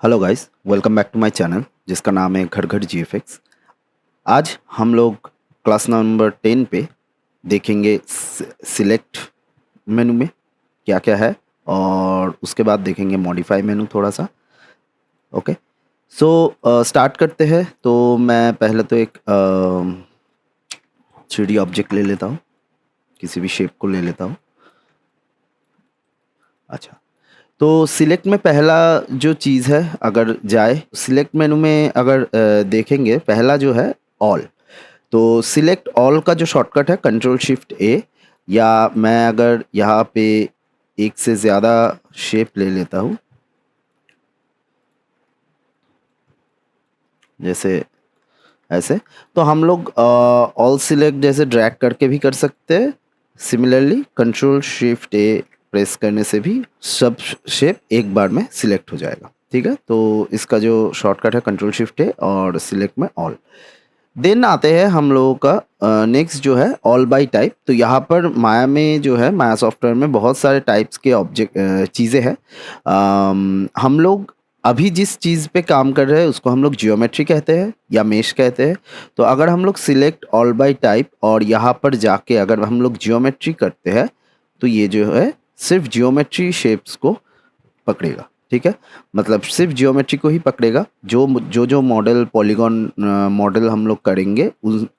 Hello guys, welcome back to my channel जिसका नाम है घर घर जीएफएक्स। आज हम लोग क्लास नंबर 10 पे देखेंगे सिलेक्ट मेनू में क्या क्या है, और उसके बाद देखेंगे मॉडिफाई मेनू थोड़ा सा। ओके, सो स्टार्ट करते हैं। तो मैं पहले तो एक 3D ऑब्जेक्ट ले लेता हूँ, किसी भी शेप को ले लेता हूँ। अच्छा, तो सिलेक्ट में पहला जो चीज़ है, अगर जाए सिलेक्ट मेनू में, अगर देखेंगे पहला जो है ऑल। तो सिलेक्ट ऑल का जो शॉर्टकट है कंट्रोल शिफ्ट ए, या मैं अगर यहाँ पे एक से ज़्यादा शेप ले लेता हूँ, जैसे ऐसे, तो हम लोग ऑल सिलेक्ट जैसे ड्रैग करके भी कर सकते हैं। सिमिलरली कंट्रोल शिफ्ट ए प्रेस करने से भी सब शेप एक बार में सिलेक्ट हो जाएगा। ठीक है, तो इसका जो शॉर्टकट है कंट्रोल शिफ्ट ए और सिलेक्ट में ऑल। देन आते हैं हम लोगों का नेक्स्ट जो है ऑल बाय टाइप। तो यहाँ पर माया में जो है, माया सॉफ्टवेयर में बहुत सारे टाइप्स के ऑब्जेक्ट चीज़ें हैं। हम लोग अभी जिस चीज़ पे काम कर रहे हैं उसको हम लोग जियोमेट्री कहते हैं या मेश कहते हैं। तो अगर हम लोग सिलेक्ट ऑल बाय टाइप और यहाँ पर जाके अगर हम लोग जियोमेट्री करते हैं, तो ये जो है सिर्फ जियोमेट्री शेप्स को पकड़ेगा। ठीक है, मतलब सिर्फ जियोमेट्री को ही पकड़ेगा। जो मॉडल पॉलीगॉन मॉडल हम लोग करेंगे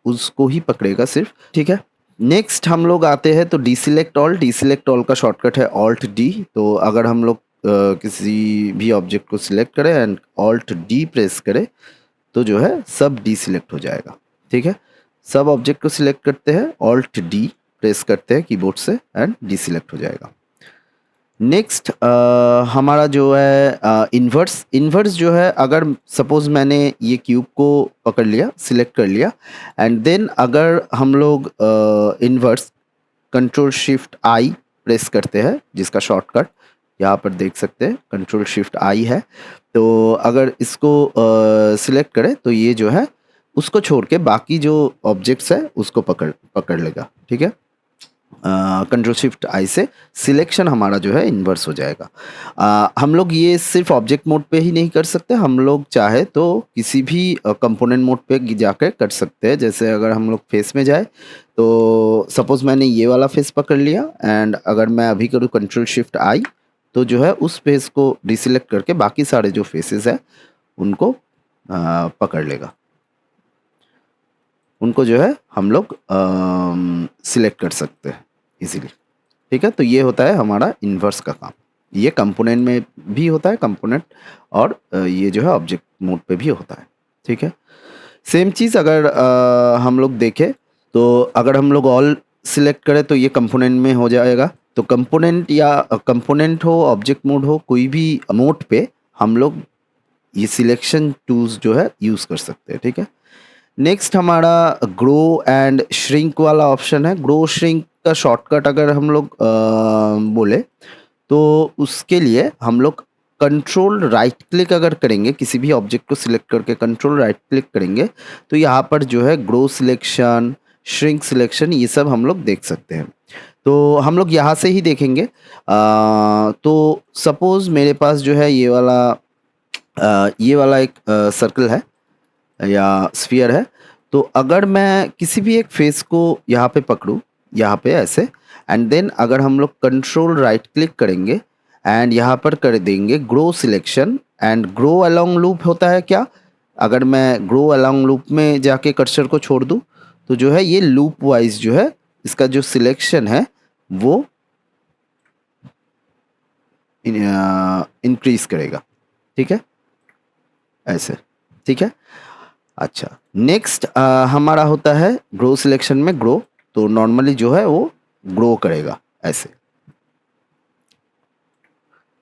उसको ही पकड़ेगा सिर्फ। ठीक है, नेक्स्ट हम लोग आते हैं तो डी सिलेक्ट ऑल का शॉर्टकट है ऑल्ट डी। तो अगर हम लोग किसी भी ऑब्जेक्ट को सिलेक्ट करें एंड ऑल्ट डी प्रेस करें, तो जो है सब डी सिलेक्ट हो जाएगा। ठीक है, सब ऑब्जेक्ट को सिलेक्ट करते हैं, ऑल्ट डी प्रेस करते हैं कीबोर्ड से एंड डी सिलेक्ट हो जाएगा। नेक्स्ट हमारा जो है इन्वर्स। इन्वर्स जो है, अगर सपोज मैंने ये क्यूब को पकड़ लिया, सिलेक्ट कर लिया, एंड देन अगर हम लोग इन्वर्स कंट्रोल शिफ्ट आई प्रेस करते हैं, जिसका शॉर्टकट यहाँ पर देख सकते हैं कंट्रोल शिफ्ट आई है। तो अगर इसको सिलेक्ट करें तो ये जो है उसको छोड़ के बाकी जो ऑब्जेक्ट्स है उसको पकड़ पकड़ लेगा। ठीक है, कंट्रोल शिफ्ट आई से सिलेक्शन हमारा जो है इन्वर्स हो जाएगा। हम लोग ये सिर्फ ऑब्जेक्ट मोड पे ही नहीं कर सकते, हम लोग चाहे तो किसी भी कंपोनेंट मोड पे जाकर कर सकते हैं। जैसे अगर हम लोग फेस में जाए, तो सपोज मैंने ये वाला फेस पकड़ लिया, एंड अगर मैं अभी करूँ कंट्रोल शिफ्ट आई, तो जो है उस फेस को डिसिलेक्ट करके बाकी सारे जो फेसेस है उनको पकड़ लेगा। उनको जो है हम लोग सिलेक्ट कर सकते हैं इजीली। ठीक है, तो ये होता है हमारा इन्वर्स का काम। ये कंपोनेंट में भी होता है कंपोनेंट, और ये जो है ऑब्जेक्ट मोड पे भी होता है। ठीक है, सेम चीज़ अगर हम लोग देखें, तो अगर हम लोग ऑल सिलेक्ट करें तो ये कंपोनेंट में हो जाएगा। तो कंपोनेंट या कंपोनेंट हो, ऑब्जेक्ट मोड हो, कोई भी मोड पे हम लोग ये सिलेक्शन टूल्स जो है यूज़ कर सकते हैं। ठीक है, नेक्स्ट हमारा ग्रो एंड श्रिंक वाला ऑप्शन है। ग्रो श्रिंक का शॉर्टकट अगर हम लोग बोले, तो उसके लिए हम लोग कंट्रोल राइट क्लिक अगर करेंगे, किसी भी ऑब्जेक्ट को सिलेक्ट करके कंट्रोल राइट क्लिक करेंगे, तो यहाँ पर जो है ग्रो सिलेक्शन, श्रिंक सिलेक्शन, ये सब हम लोग देख सकते हैं। तो हम लोग यहाँ से ही देखेंगे। तो सपोज मेरे पास जो है ये वाला एक सर्कल है या स्फीयर है। तो अगर मैं किसी भी एक फेस को यहाँ पे पकड़ूँ, यहाँ पे ऐसे, एंड देन अगर हम लोग कंट्रोल राइट क्लिक करेंगे एंड यहाँ पर कर देंगे grow selection and grow along loop होता है क्या, अगर मैं ग्रो अलोंग लूप में जाके कर्सर को छोड़ दूँ, तो जो है ये लूप वाइज जो है इसका जो सिलेक्शन है वो इंक्रीज करेगा। ठीक है, ऐसे। ठीक है, अच्छा, नेक्स्ट हमारा होता है ग्रो सिलेक्शन में ग्रो। तो नॉर्मली जो है वो ग्रो करेगा ऐसे।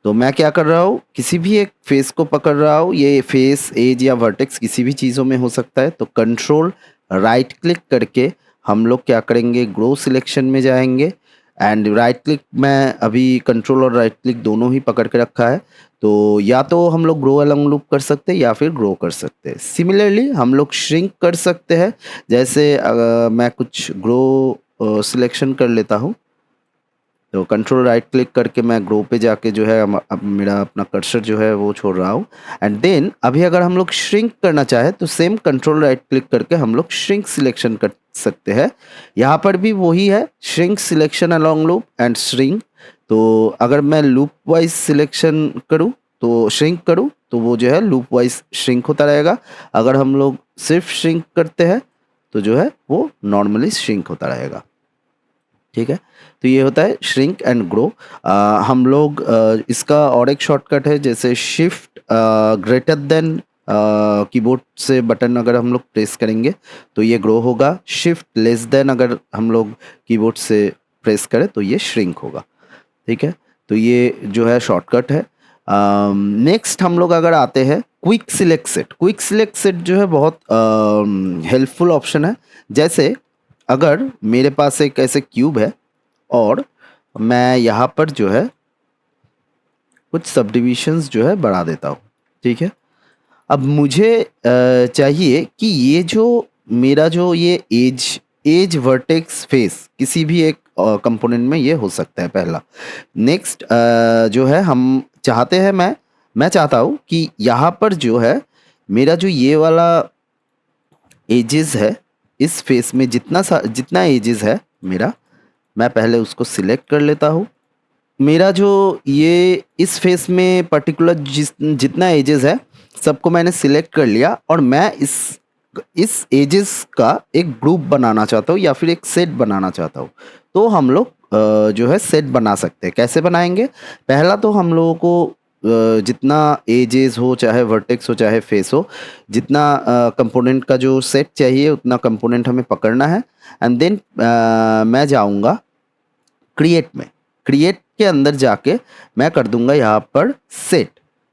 तो मैं क्या कर रहा हूँ, किसी भी एक फेस को पकड़ रहा हूँ, ये फेस, एज या वर्टेक्स किसी भी चीज़ों में हो सकता है। तो कंट्रोल राइट क्लिक करके हम लोग क्या करेंगे, ग्रो सिलेक्शन में जाएंगे, एंड राइट क्लिक, मैं अभी कंट्रोल और राइट क्लिक दोनों ही पकड़ के रखा है। तो या तो हम लोग ग्रो अलोंग लूप कर सकते हैं या फिर ग्रो कर सकते हैं। सिमिलरली हम लोग श्रिंक कर सकते हैं। जैसे मैं कुछ ग्रो सिलेक्शन कर लेता हूँ, तो कंट्रोल राइट क्लिक करके मैं ग्रो पे जाके जो है अब मेरा अपना कर्सर जो है वो छोड़ रहा हूँ। एंड देन अभी अगर हम लोग श्रिंक करना चाहे तो सेम कंट्रोल राइट क्लिक करके हम लोग श्रिंक सिलेक्शन कर सकते हैं। यहाँ पर भी वही है, shrink selection along loop and shrink. तो अगर मैं लूप वाइज सिलेक्शन करूँ तो श्रिंक करूँ तो वो जो है लूप वाइज श्रिंक होता रहेगा। अगर हम लोग सिर्फ श्रिंक करते हैं तो जो है वो नॉर्मली श्रिंक होता रहेगा। ठीक है, तो ये होता है श्रिंक एंड ग्रो। हम लोग इसका और एक शॉर्टकट है, जैसे शिफ्ट ग्रेटर देन कीबोर्ड से बटन अगर हम लोग प्रेस करेंगे तो ये ग्रो होगा। शिफ्ट लेस देन अगर हम लोग कीबोर्ड से प्रेस करें तो ये श्रिंक होगा। ठीक है, तो ये जो है शॉर्टकट है। नेक्स्ट हम लोग अगर आते हैं quick select set. Quick select set जो है बहुत हेल्पफुल ऑप्शन है। जैसे अगर मेरे पास एक ऐसे क्यूब है और मैं यहाँ पर जो है कुछ सब डिविजन्स जो है बढ़ा देता हूँ। ठीक है, अब मुझे चाहिए कि ये जो मेरा जो ये एज वर्टेक्स फेस किसी भी एक कंपोनेंट में ये हो सकता है पहला। नेक्स्ट जो है हम चाहते हैं, मैं चाहता हूँ कि यहाँ पर जो है मेरा जो ये वाला एजेस है इस फेस में जितना एजेस है मेरा, मैं पहले उसको सिलेक्ट कर लेता हूँ। मेरा जो ये इस फेस में पर्टिकुलर जितना एजेस है सबको मैंने सिलेक्ट कर लिया और मैं इस एजेस का एक ग्रुप बनाना चाहता हूँ या फिर एक सेट बनाना चाहता हूँ। तो हम लोग जो है सेट बना सकते हैं। कैसे बनाएंगे? पहला तो हम लोगों को जितना एजेस हो, चाहे वर्टेक्स हो चाहे फेस हो, जितना कंपोनेंट का जो सेट चाहिए उतना कंपोनेंट हमें पकड़ना है। एंड देन मैं जाऊँगा क्रिएट में। क्रिएट के अंदर जाके मैं कर दूंगा यहाँ पर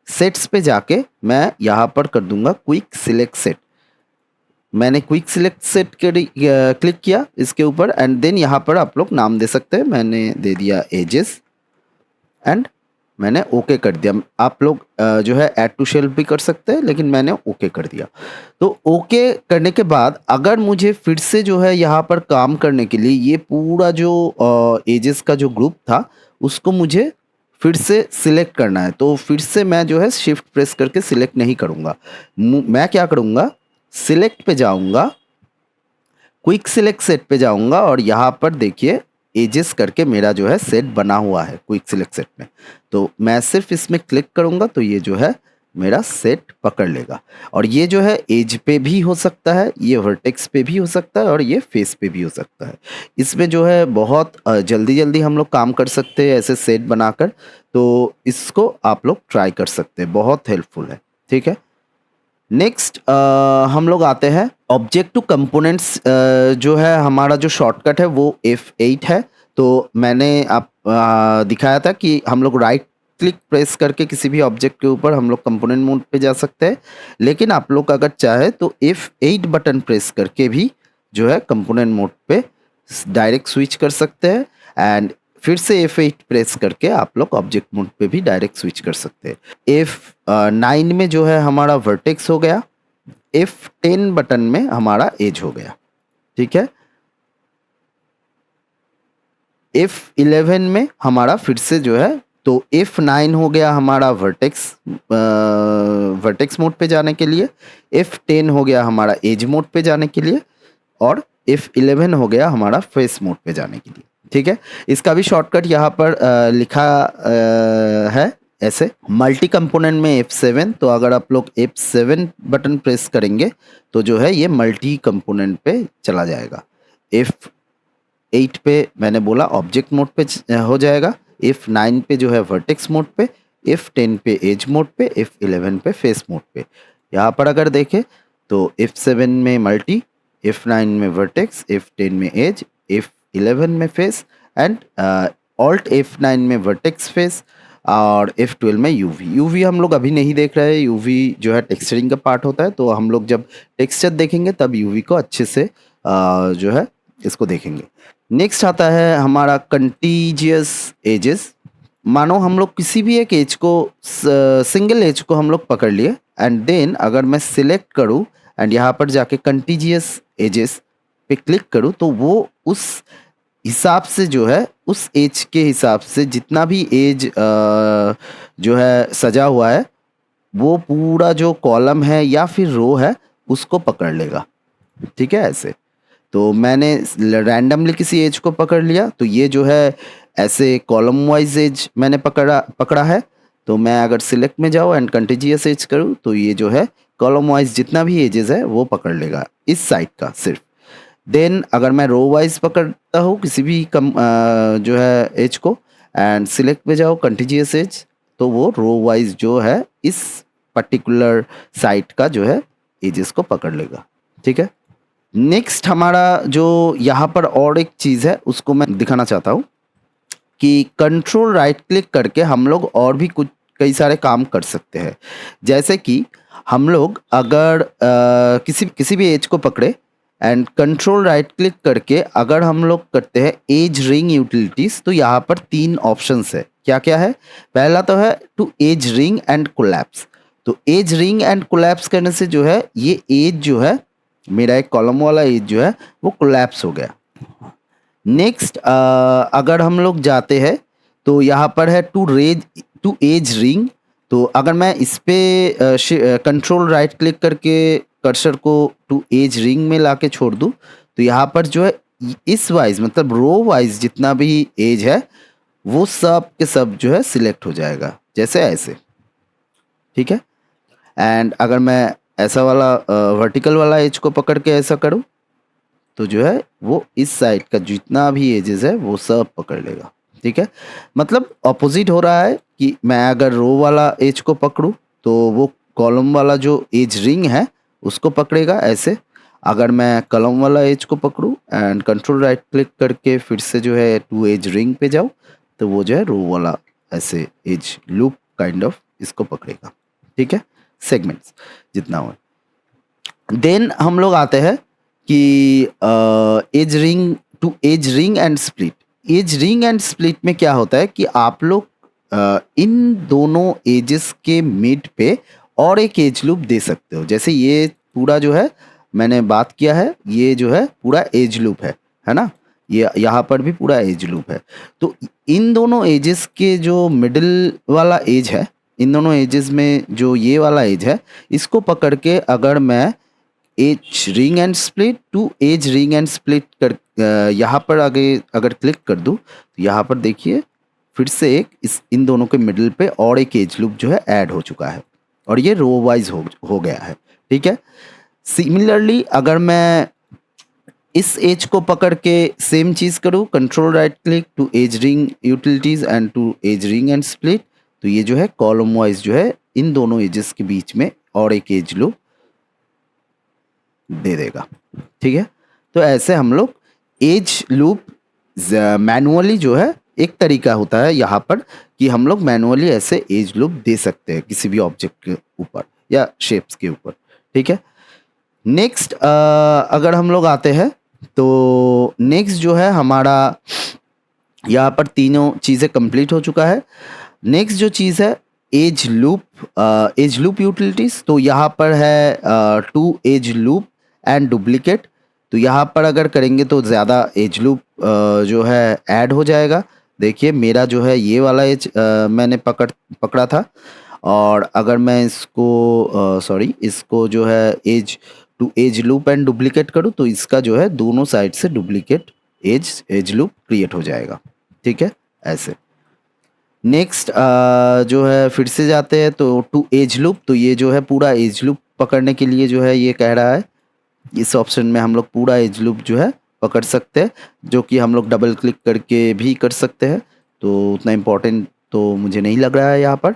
सेट्स पे जाके मैं यहाँ पर कर दूंगा क्विक सिलेक्ट सेट। मैंने क्विक सिलेक्ट सेट क्लिक किया इसके ऊपर एंड देन यहाँ पर आप लोग नाम दे सकते हैं। मैंने दे दिया एजेस एंड मैंने ओके कर दिया। आप लोग जो है ऐड टू शेल्फ भी कर सकते हैं, लेकिन मैंने ओके कर दिया। तो ओके करने के बाद अगर मुझे फिर से जो है यहाँ पर काम करने के लिए ये पूरा जो एजेस का जो ग्रुप था उसको मुझे फिर से सिलेक्ट करना है, तो फिर से मैं जो है शिफ्ट प्रेस करके सिलेक्ट नहीं करूँगा। मैं क्या करूँगा, सिलेक्ट पे जाऊँगा, क्विक सिलेक्ट सेट पे जाऊँगा और यहाँ पर देखिए एजेस करके मेरा जो है सेट बना हुआ है क्विक सिलेक्ट सेट में। तो मैं सिर्फ इसमें क्लिक करूँगा तो ये जो है मेरा सेट पकड़ लेगा। और ये जो है एज पे भी हो सकता है, ये वर्टेक्स पे भी हो सकता है और ये फेस पे भी हो सकता है। इसमें जो है बहुत जल्दी जल्दी हम लोग काम कर सकते हैं ऐसे सेट बनाकर। तो इसको आप लोग ट्राई कर सकते हैं, बहुत हेल्पफुल है। ठीक है, नेक्स्ट हम लोग आते हैं ऑब्जेक्ट टू कंपोनेंट्स। जो है हमारा जो शॉर्टकट है वो F8 है। तो मैंने आप दिखाया था कि हम लोग राइट क्लिक प्रेस करके किसी भी ऑब्जेक्ट के ऊपर हम लोग कंपोनेंट मोड पे जा सकते हैं, लेकिन आप लोग अगर चाहे तो F8 बटन प्रेस करके भी जो है कंपोनेंट मोड पे डायरेक्ट स्विच कर सकते हैं। एंड फिर से F8 प्रेस करके आप लोग ऑब्जेक्ट मोड पे भी डायरेक्ट स्विच कर सकते हैं। F9 में जो है हमारा वर्टेक्स हो गया, F10 बटन में हमारा एज हो गया। ठीक है, F11 में हमारा फिर से जो है तो F9 हो गया हमारा वर्टेक्स मोड पे जाने के लिए, F10 हो गया हमारा एज मोड पे जाने के लिए और F11 हो गया हमारा फेस मोड पे जाने के लिए। ठीक है, इसका भी शॉर्टकट यहाँ पर लिखा है ऐसे मल्टी कंपोनेंट में F7। तो अगर आप लोग F7 बटन प्रेस करेंगे तो जो है ये मल्टी कंपोनेंट पे चला जाएगा। F8 पे मैंने बोला ऑब्जेक्ट मोड पे हो जाएगा, F9 पे जो है वर्टेक्स मोड पे, F10 पे एज मोड पे, F11 पे फेस मोड पे। यहाँ पर अगर देखें तो F7 में मल्टी, F9 में वर्टेक्स, F10 में एज, F11 में फेस एंड ऑल्ट F9 में वर्टेक्स फेस और F12 में यूवी हम लोग अभी नहीं देख रहे हैं। यूवी जो है टेक्सचरिंग का पार्ट होता है, तो हम लोग जब टेक्सचर देखेंगे तब यूवी को अच्छे से जो है इसको देखेंगे। नेक्स्ट आता है हमारा कंटीजियस एजेस। मानो हम लोग किसी भी एक एज को, सिंगल एज को हम लोग पकड़ लिए एंड देन अगर मैं सिलेक्ट करूँ एंड यहाँ पर जाके कंटीजियस एजेस पे क्लिक करूँ तो वो उस हिसाब से जो है उस एज के हिसाब से जितना भी एज जो है सजा हुआ है, वो पूरा जो कॉलम है या फिर रो है उसको पकड़ लेगा। ठीक है ऐसे। तो मैंने रैंडमली किसी एज को पकड़ लिया, तो ये जो है ऐसे कॉलम वाइज एज मैंने पकड़ा पकड़ा है। तो मैं अगर सिलेक्ट में जाऊँ एंड कंटिन्यूअस एज करूँ तो ये जो है कॉलम वाइज जितना भी एजेस है वो पकड़ लेगा इस साइड का सिर्फ। देन अगर मैं रो वाइज पकड़ता हूँ किसी भी जो है एज को एंड सिलेक्ट पे जाओ कंटिन्यूअस एज, तो वो रो वाइज जो है इस पर्टिकुलर साइट का जो है एजेस को पकड़ लेगा। ठीक है। नेक्स्ट हमारा जो यहाँ पर और एक चीज़ है उसको मैं दिखाना चाहता हूँ कि कंट्रोल राइट क्लिक करके हम लोग और भी कुछ कई सारे काम कर सकते हैं। जैसे कि हम लोग अगर किसी किसी भी एज को पकड़े एंड कंट्रोल राइट क्लिक करके अगर हम लोग करते हैं एज रिंग यूटिलिटीज, तो यहाँ पर 3 ऑप्शंस है। क्या क्या है? पहला तो है to edge ring and collapse. तो एज रिंग एंड कोलैप्स करने से जो है ये एज जो है मेरा एक कॉलम वाला एज जो है वो कोलैप्स हो गया। नेक्स्ट अगर हम लोग जाते हैं तो यहाँ पर है टू एज रिंग। तो अगर मैं इस पे कंट्रोल राइट क्लिक करके कर्सर को टू एज रिंग में लाके छोड़ दूँ, तो यहाँ पर जो है इस वाइज मतलब रो वाइज जितना भी एज है वो सब के सब जो है सिलेक्ट हो जाएगा, जैसे ऐसे। ठीक है। एंड अगर मैं ऐसा वाला वर्टिकल वाला एज को पकड़ के ऐसा करूँ तो जो है वो इस साइड का जितना भी एजेस है वो सब पकड़ लेगा। ठीक है। मतलब ऑपोजिट हो रहा है कि मैं अगर रो वाला एज को पकड़ूं तो वो कॉलम वाला जो एज रिंग है उसको पकड़ेगा ऐसे। अगर मैं कॉलम वाला एज को पकड़ूं एंड कंट्रोल राइट क्लिक करके फिर से जो है टू एज रिंग पे जाऊं तो वो जो है रो वाला ऐसे एज लूप काइंड ऑफ इसको पकड़ेगा। ठीक है। सेगमेंट्स जितना हो। देन हम लोग आते हैं कि edge ring to edge ring and split. Edge ring and split में क्या होता है कि आप लोग इन दोनों एजेस के मिड पे और एक एज लूप दे सकते हो। जैसे ये पूरा जो है मैंने बात किया है, ये जो है पूरा एज लूप है ना। ये यहाँ पर भी पूरा एज लूप है। तो इन दोनों एजेस के जो मिडिल वाला एज है, इन दोनों एजेस में जो ये वाला एज है इसको पकड़ के अगर मैं edge ring and split to edge ring and split कर यहाँ पर आगे अगर क्लिक कर दूँ तो यहाँ पर देखिए फिर से एक इन दोनों के मिडिल पे और एक एज लूप जो है ऐड हो चुका है और ये रो वाइज हो गया है। ठीक है। सिमिलरली अगर मैं इस एज को पकड़ के सेम चीज़ करूँ control right click to edge ring utilities and to edge ring and split, तो ये जो है कॉलम वाइज जो है इन दोनों एजेस के बीच में और एक एज लूप दे देगा। ठीक है। तो ऐसे हम लोग एज लूप मैनुअली जो है एक तरीका होता है यहाँ पर कि हम लोग मैनुअली ऐसे एज लूप दे सकते हैं किसी भी ऑब्जेक्ट के ऊपर या शेप्स के ऊपर। ठीक है। नेक्स्ट अगर हम लोग आते हैं तो नेक्स्ट जो है हमारा यहाँ पर तीनों चीज़ें कंप्लीट हो चुका है। नेक्स्ट जो चीज़ है एज लूप यूटिलिटीज। तो यहाँ पर है to edge loop and duplicate. तो यहाँ पर अगर करेंगे तो ज़्यादा एज लूप जो है ऐड हो जाएगा। देखिए मेरा जो है ये वाला एज मैंने पकड़ा था और अगर मैं इसको इसको जो है edge to edge loop and duplicate करूँ तो इसका जो है दोनों साइड से डुप्लीकेट एज लूप क्रिएट हो जाएगा। ठीक है। ऐसे नेक्स्ट जो है फिर से जाते हैं तो टू एज लूप। तो ये जो है पूरा एज लूप पकड़ने के लिए जो है ये कह रहा है इस ऑप्शन में हम लोग पूरा एज लूप जो है पकड़ सकते हैं, जो कि हम लोग डबल क्लिक करके भी कर सकते हैं। तो उतना इम्पोर्टेंट तो मुझे नहीं लग रहा है यहाँ पर।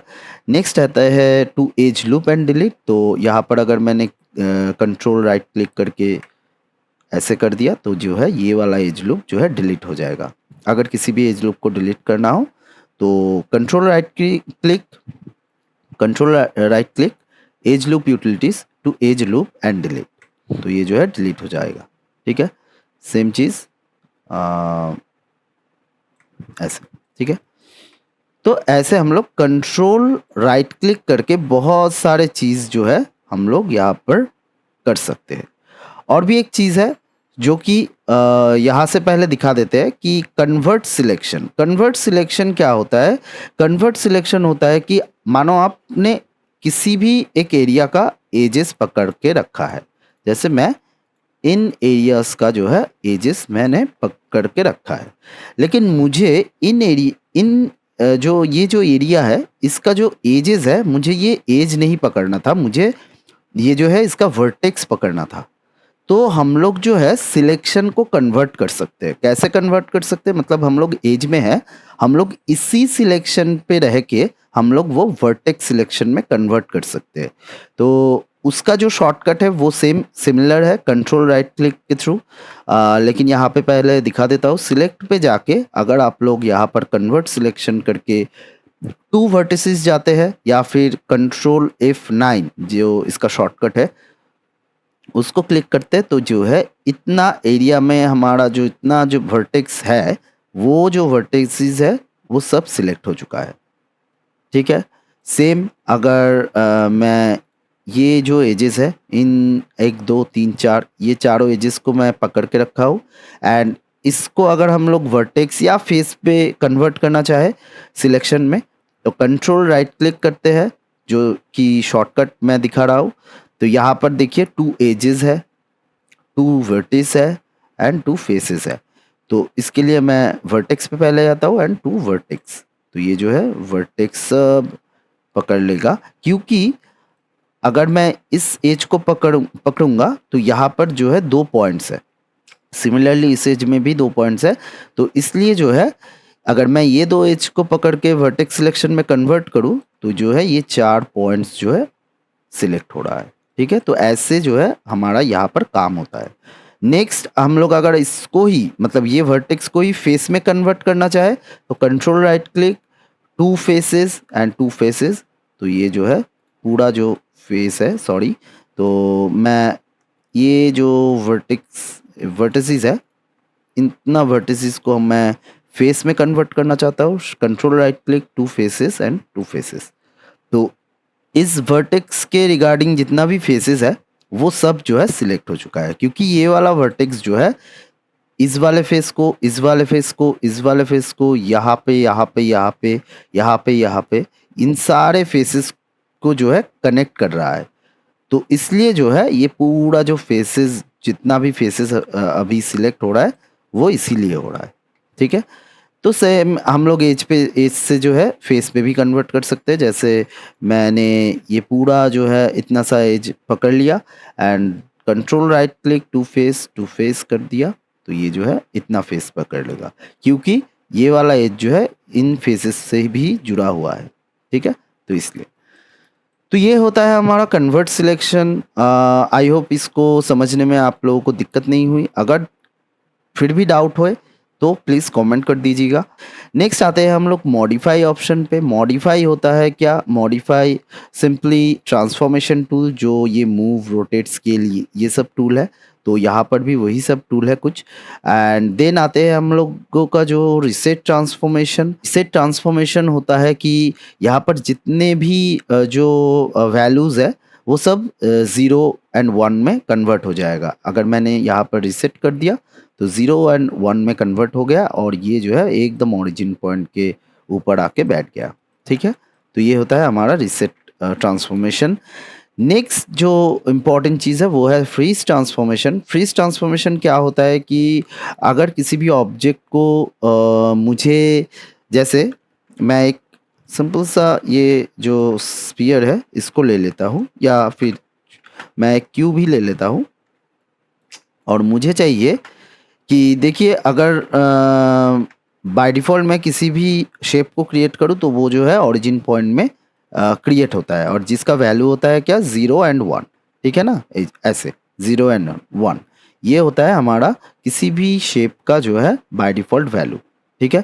नेक्स्ट आता है to edge loop and delete. तो यहाँ पर अगर मैंने कंट्रोल राइट क्लिक करके ऐसे कर दिया तो जो है ये वाला एज लूप जो है डिलीट हो जाएगा। अगर किसी भी एज लूप को डिलीट करना हो तो control right click edge loop utilities to edge loop and delete, तो ये जो है डिलीट हो जाएगा। ठीक है। सेम चीज़ ऐसे। ठीक है। तो ऐसे हम लोग कंट्रोल राइट क्लिक करके बहुत सारे चीज़ जो है हम लोग यहाँ पर कर सकते हैं। और भी एक चीज़ है जो कि यहाँ से पहले दिखा देते हैं कि कन्वर्ट सिलेक्शन। कन्वर्ट सिलेक्शन क्या होता है? कन्वर्ट सिलेक्शन होता है कि मानो आपने किसी भी एक एरिया का एजेस पकड़ के रखा है, जैसे मैं इन एरियाज का जो है एजेस मैंने पकड़ के रखा है, लेकिन मुझे जो ये जो एरिया है इसका जो एजेस है, मुझे ये एज नहीं पकड़ना था, मुझे ये जो है इसका वर्टेक्स पकड़ना था। तो हम लोग जो है सिलेक्शन को कन्वर्ट कर सकते हैं। कैसे कन्वर्ट कर सकते हैं? मतलब हम लोग एज में है, हम लोग इसी सिलेक्शन पे रह के हम लोग वो वर्टेक्स सिलेक्शन में कन्वर्ट कर सकते हैं। तो उसका जो शॉर्टकट है वो सेम सिमिलर है, कंट्रोल राइट क्लिक के थ्रू। लेकिन यहाँ पे पहले दिखा देता हूँ। सिलेक्ट पे जाके अगर आप लोग यहाँ पर कन्वर्ट सिलेक्शन करके टू वर्टिसेस जाते हैं, या फिर कंट्रोल F9 जो इसका शॉर्टकट है उसको क्लिक करते हैं, तो जो है इतना एरिया में हमारा जो इतना जो वर्टेक्स है, वो जो वर्टेक्सेस है वो सब सिलेक्ट हो चुका है। ठीक है। सेम अगर मैं ये जो एजेस है, इन 1 2 3 4 ये चारों एजेस को मैं पकड़ के रखा हूँ, एंड इसको अगर हम लोग वर्टेक्स या फेस पे कन्वर्ट करना चाहे सिलेक्शन में, तो कंट्रोल राइट क्लिक करते हैं, जो कि शॉर्टकट मैं दिखा रहा हूँ। तो यहाँ पर देखिए 2 एजेस है, 2 वर्टिस है एंड 2 फेसेस है। तो इसके लिए मैं वर्टेक्स पे पहले जाता हूँ एंड 2 वर्टेक्स। तो ये जो है वर्टेक्स पकड़ लेगा, क्योंकि अगर मैं इस एज को पकड़ूंगा तो यहाँ पर जो है 2 पॉइंट्स है। सिमिलरली इस एज में भी 2 पॉइंट्स है, तो इसलिए जो है अगर मैं ये 2 एज को पकड़ के वर्टेक्स सिलेक्शन में कन्वर्ट करूँ, तो जो है ये 4 पॉइंट्स जो है सिलेक्ट हो रहा है। ठीक है। तो ऐसे जो है हमारा यहाँ पर काम होता है। नेक्स्ट हम लोग अगर इसको ही मतलब ये वर्टेक्स को ही फेस में कन्वर्ट करना चाहे, तो control right click, 2 faces and 2 faces. तो ये जो है पूरा जो फेस है, सॉरी, तो मैं ये जो वर्टिसेस है, इतना वर्टिसेस को मैं फेस में कन्वर्ट करना चाहता हूँ। Control right click, 2 faces and 2 faces. तो इस वर्टेक्स के रिगार्डिंग जितना भी फेसेस है वो सब जो है सिलेक्ट हो चुका है, क्योंकि ये वाला वर्टेक्स जो है इस वाले फेस को, इस वाले फेस को, इस वाले फेस को, यहाँ पे यहाँ पे यहाँ पे यहाँ पे यहाँ पे इन सारे फेसेस को जो है कनेक्ट कर रहा है। तो इसलिए जो है ये पूरा जो फेसेस, जितना भी फेसेस अभी सिलेक्ट हो रहा है वो इसीलिए हो रहा है। ठीक है। तो सेम हम लोग एज से जो है फेस पे भी कन्वर्ट कर सकते हैं। जैसे मैंने ये पूरा जो है इतना सा एज पकड़ लिया and control right click, to face कर दिया, तो ये जो है इतना फेस पकड़ लेगा, क्योंकि ये वाला एज जो है इन फेसेस से भी जुड़ा हुआ है। ठीक है। तो इसलिए तो ये होता है हमारा कन्वर्ट सिलेक्शन। आई होप इसको समझने में आप लोगों को दिक्कत नहीं हुई। अगर फिर भी डाउट होए तो प्लीज़ कमेंट कर दीजिएगा। नेक्स्ट आते हैं हम लोग मॉडिफाई ऑप्शन पे। मॉडिफाई होता है क्या? मॉडिफाई सिंपली ट्रांसफॉर्मेशन टूल, जो ये मूव, रोटेट, स्केल, ये सब टूल है। तो यहाँ पर भी वही सब टूल है कुछ। एंड देन आते हैं हम लोगों का जो रिसेट ट्रांसफॉर्मेशन। रिसेट ट्रांसफॉर्मेशन होता है कि यहाँ पर जितने भी जो वैल्यूज़ है वो सब 0 एंड 1 में कन्वर्ट हो जाएगा। अगर मैंने यहाँ पर रिसेट कर दिया तो 0 एंड 1 में कन्वर्ट हो गया, और ये जो है एकदम ओरिजिन पॉइंट के ऊपर आके बैठ गया। ठीक है। तो ये होता है हमारा रिसेट ट्रांसफॉर्मेशन। नेक्स्ट जो इम्पॉर्टेंट चीज़ है वो है फ्रीज ट्रांसफॉर्मेशन। फ्रीज ट्रांसफॉर्मेशन क्या होता है कि अगर किसी भी ऑब्जेक्ट को मुझे, जैसे मैं एक सिंपल सा ये जो स्फीयर है इसको ले लेता हूँ, या फिर मैं एक क्यूब ही ले लेता हूँ, और मुझे चाहिए कि देखिए अगर बाय डिफ़ॉल्ट मैं किसी भी शेप को क्रिएट करूँ तो वो जो है ओरिजिन पॉइंट में क्रिएट होता है, और जिसका वैल्यू होता है क्या? 0 एंड 1। ठीक है ना? ऐसे 0 एंड 1 ये होता है हमारा किसी भी शेप का जो है बाय डिफ़ॉल्ट वैल्यू। ठीक है।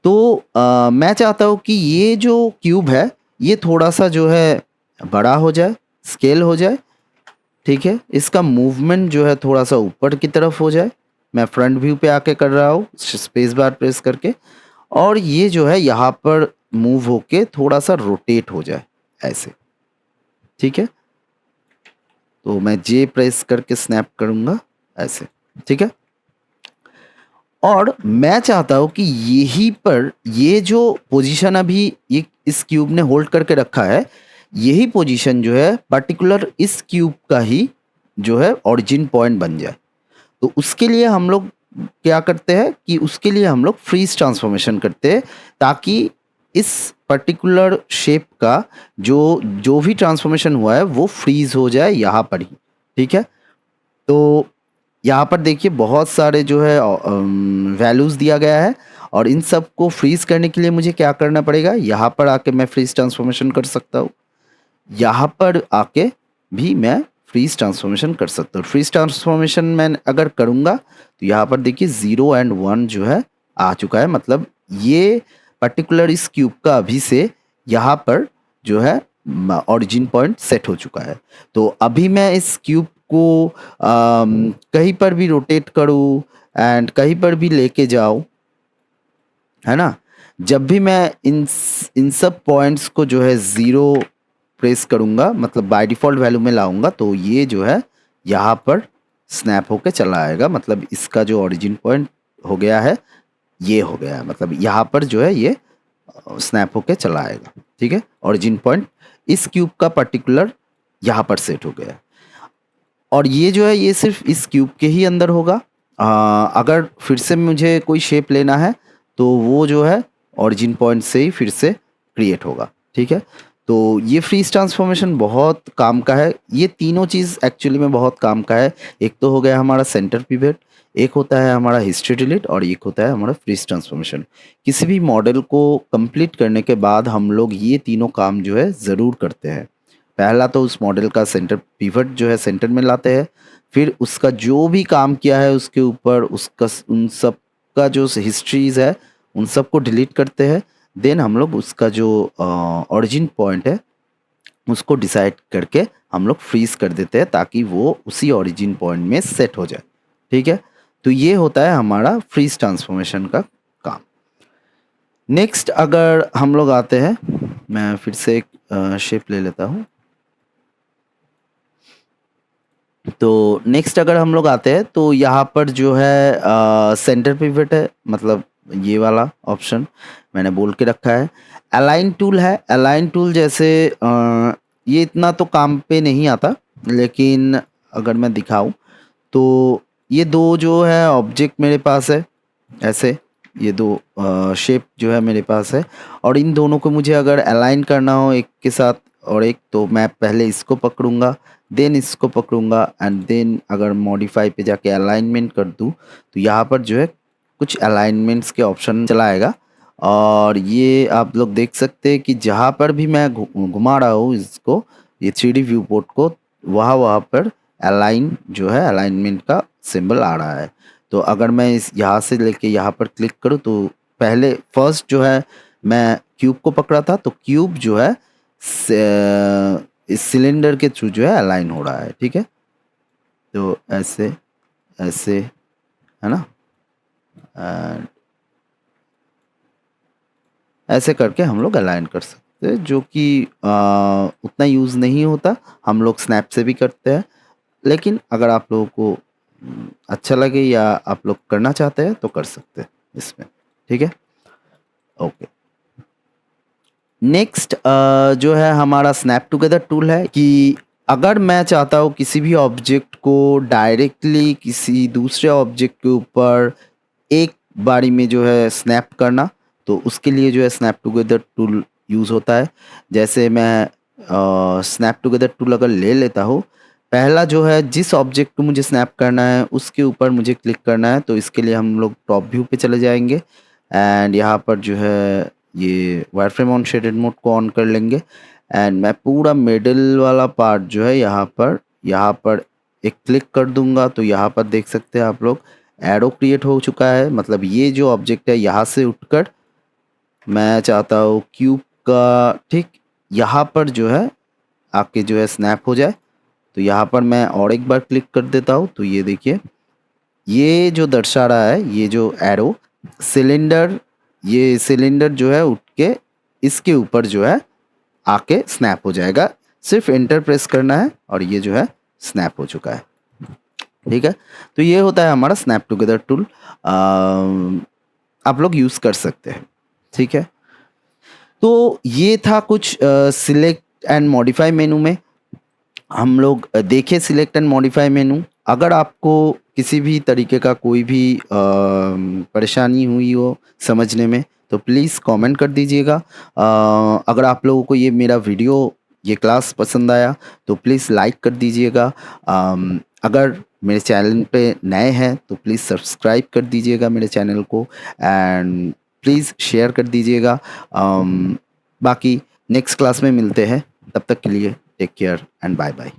तो मैं चाहता हूँ कि ये जो क्यूब है ये थोड़ा-सा जो है बड़ा हो जाए, स्केल हो जाए। ठीक है। इसका मूवमेंट जो है थोड़ा-सा ऊपर की तरफ हो जाए। मैं फ्रंट व्यू पे आके कर रहा हूँ स्पेस बार प्रेस करके, और ये जो है यहाँ पर मूव होके थोड़ा-सा रोटेट हो जाए ऐसे। ठीक है। तो मैं जे प्रेस करके स्नैप करूँगा ऐसे। ठीक है। और मैं चाहता हूँ कि यहीं पर ये जो पोजीशन अभी ये इस क्यूब ने होल्ड करके रखा है, यही पोजीशन जो है पर्टिकुलर इस क्यूब का ही जो है ओरिजिन पॉइंट बन जाए। तो उसके लिए हम लोग क्या करते हैं कि उसके लिए हम लोग फ्रीज ट्रांसफॉर्मेशन करते हैं, ताकि इस पर्टिकुलर शेप का जो जो भी ट्रांसफॉर्मेशन हुआ है वो फ्रीज हो जाए यहाँ पर ही। ठीक है। तो यहाँ पर देखिए बहुत सारे जो है वैल्यूज़ दिया गया है, और इन सब को फ्रीज करने के लिए मुझे क्या करना पड़ेगा, यहाँ पर आके मैं फ्रीज ट्रांसफॉर्मेशन कर सकता हूँ, यहाँ पर आके भी मैं फ्रीज ट्रांसफॉर्मेशन कर सकता हूँ। फ्रीज ट्रांसफॉर्मेशन मैं अगर करूँगा तो यहाँ पर देखिए 0 एंड 1 जो है आ चुका है, मतलब ये पर्टिकुलर इस क्यूब का अभी से यहाँ पर जो है ओरिजिन पॉइंट सेट हो चुका है। तो अभी मैं इस क्यूब को कहीं पर भी रोटेट करूँ एंड कहीं पर भी लेके जाऊँ, है ना, जब भी मैं इन सब पॉइंट्स को जो है 0 प्रेस करूँगा, मतलब बाय डिफ़ॉल्ट वैल्यू में लाऊँगा, तो ये जो है यहाँ पर स्नैप होके चला आएगा, मतलब इसका जो ओरिजिन पॉइंट हो गया है, ये हो गया है, मतलब यहाँ पर जो है ये स्नैप होके चला आएगा। ठीक है। ओरिजिन पॉइंट इस क्यूब का पर्टिकुलर यहाँ पर सेट हो गया है, और ये जो है ये सिर्फ इस क्यूब के ही अंदर होगा। अगर फिर से मुझे कोई शेप लेना है तो वो जो है ओरिजिन पॉइंट से ही फिर से क्रिएट होगा। ठीक है। तो ये फ्रीज ट्रांसफॉर्मेशन बहुत काम का है, ये तीनों चीज़ एक्चुअली में बहुत काम का है। एक तो हो गया हमारा सेंटर पिवट, एक होता है हमारा हिस्ट्री डिलीट, और एक होता है हमारा फ्रीज ट्रांसफॉर्मेशन। किसी भी मॉडल को कंप्लीट करने के बाद हम लोग ये तीनों काम जो है ज़रूर करते हैं। पहला तो उस मॉडल का सेंटर पिवट जो है सेंटर में लाते हैं, फिर उसका जो भी काम किया है उसके ऊपर उसका उन सब का जो हिस्ट्रीज है उन सबको डिलीट करते हैं। देन हम लोग उसका जो ओरिजिन पॉइंट है उसको डिसाइड करके हम लोग फ्रीज कर देते हैं, ताकि वो उसी ओरिजिन पॉइंट में सेट हो जाए। ठीक है। तो ये होता है हमारा फ्रीज ट्रांसफॉर्मेशन का काम। नेक्स्ट अगर हम लोग आते हैं, मैं फिर से एक शेप ले लेता हूँ। तो नेक्स्ट अगर हम लोग आते हैं तो यहाँ पर जो है सेंटर पिवट है, मतलब ये वाला ऑप्शन मैंने बोल के रखा है। अलाइन टूल है, अलाइन टूल जैसे ये इतना तो काम पे नहीं आता, लेकिन अगर मैं दिखाऊं तो ये दो जो है ऑब्जेक्ट मेरे पास है, ऐसे ये दो शेप जो है मेरे पास है, और इन दोनों को मुझे अगर अलाइन करना हो एक के साथ और एक, तो मैं पहले इसको पकड़ूंगा, देन इसको पकड़ूंगा, एंड देन अगर मॉडिफाई पे जाके अलाइनमेंट कर दूं तो यहाँ पर जो है कुछ अलाइनमेंट्स के ऑप्शन चला आएगा। और ये आप लोग देख सकते हैं कि जहाँ पर भी मैं घुमा रहा हूँ इसको, ये 3D व्यू पोर्ट को, वहाँ वहाँ पर अलाइन जो है अलाइनमेंट का सिंबल आ रहा है। तो अगर मैं इस यहाँ से लेके यहाँ पर क्लिक करूँ तो पहले फर्स्ट जो है मैं क्यूब को पकड़ा था, तो क्यूब जो है इस सिलेंडर के थ्रू जो है अलाइन हो रहा है। ठीक है। तो ऐसे ऐसे, है ना, एंड ऐसे करके हम लोग अलाइन कर सकते हैं, जो कि उतना यूज़ नहीं होता, हम लोग स्नैप से भी करते हैं। लेकिन अगर आप लोगों को अच्छा लगे या आप लोग करना चाहते हैं तो कर सकते हैं इसमें। ठीक है। ओके। नेक्स्ट जो है हमारा स्नैप टुगेदर टूल है, कि अगर मैं चाहता हूँ किसी भी ऑब्जेक्ट को डायरेक्टली किसी दूसरे ऑब्जेक्ट के ऊपर एक बारी में जो है स्नैप करना, तो उसके लिए जो है स्नैप टुगेदर टूल यूज़ होता है। जैसे मैं स्नैप टुगेदर टूल अगर ले लेता हूँ, पहला जो है जिस ऑब्जेक्ट को मुझे स्नैप करना है उसके ऊपर मुझे क्लिक करना है, तो इसके लिए हम लोग टॉप व्यू पे चले जाएंगे, एंड यहाँ पर जो है ये वायरफ्रेम ऑन शेडेड मोड को ऑन कर लेंगे, एंड मैं पूरा मिडिल वाला पार्ट जो है यहाँ पर एक क्लिक कर दूंगा, तो यहाँ पर देख सकते हैं आप लोग एरो क्रिएट हो चुका है। मतलब ये जो ऑब्जेक्ट है यहाँ से उठकर मैं चाहता हूँ क्यूब का ठीक यहाँ पर जो है आके जो है स्नैप हो जाए, तो यहाँ पर मैं और एक बार क्लिक कर देता हूँ, तो ये देखिए ये जो दर्शा रहा है ये जो एरो सिलेंडर, ये सिलेंडर जो है उठ के इसके ऊपर जो है आके स्नैप हो जाएगा। सिर्फ एंटर प्रेस करना है और ये जो है स्नैप हो चुका है। ठीक है? तो ये होता है हमारा स्नैप टुगेदर टूल। आप लोग यूज़ कर सकते हैं, ठीक है? तो ये था कुछ सिलेक्ट एंड मॉडिफाई मेनू में। हम लोग देखे सिलेक्ट एंड मॉडिफाई मेनू। अगर आपको किसी भी तरीके का कोई भी परेशानी हुई हो समझने में तो प्लीज़ कमेंट कर दीजिएगा। अगर आप लोगों को ये मेरा वीडियो, ये क्लास पसंद आया तो प्लीज़ लाइक कर दीजिएगा। अगर मेरे चैनल पे नए हैं तो प्लीज़ सब्सक्राइब कर दीजिएगा मेरे चैनल को, एंड प्लीज़ शेयर कर दीजिएगा। बाकी नेक्स्ट क्लास में मिलते हैं, तब तक के लिए take care and bye bye.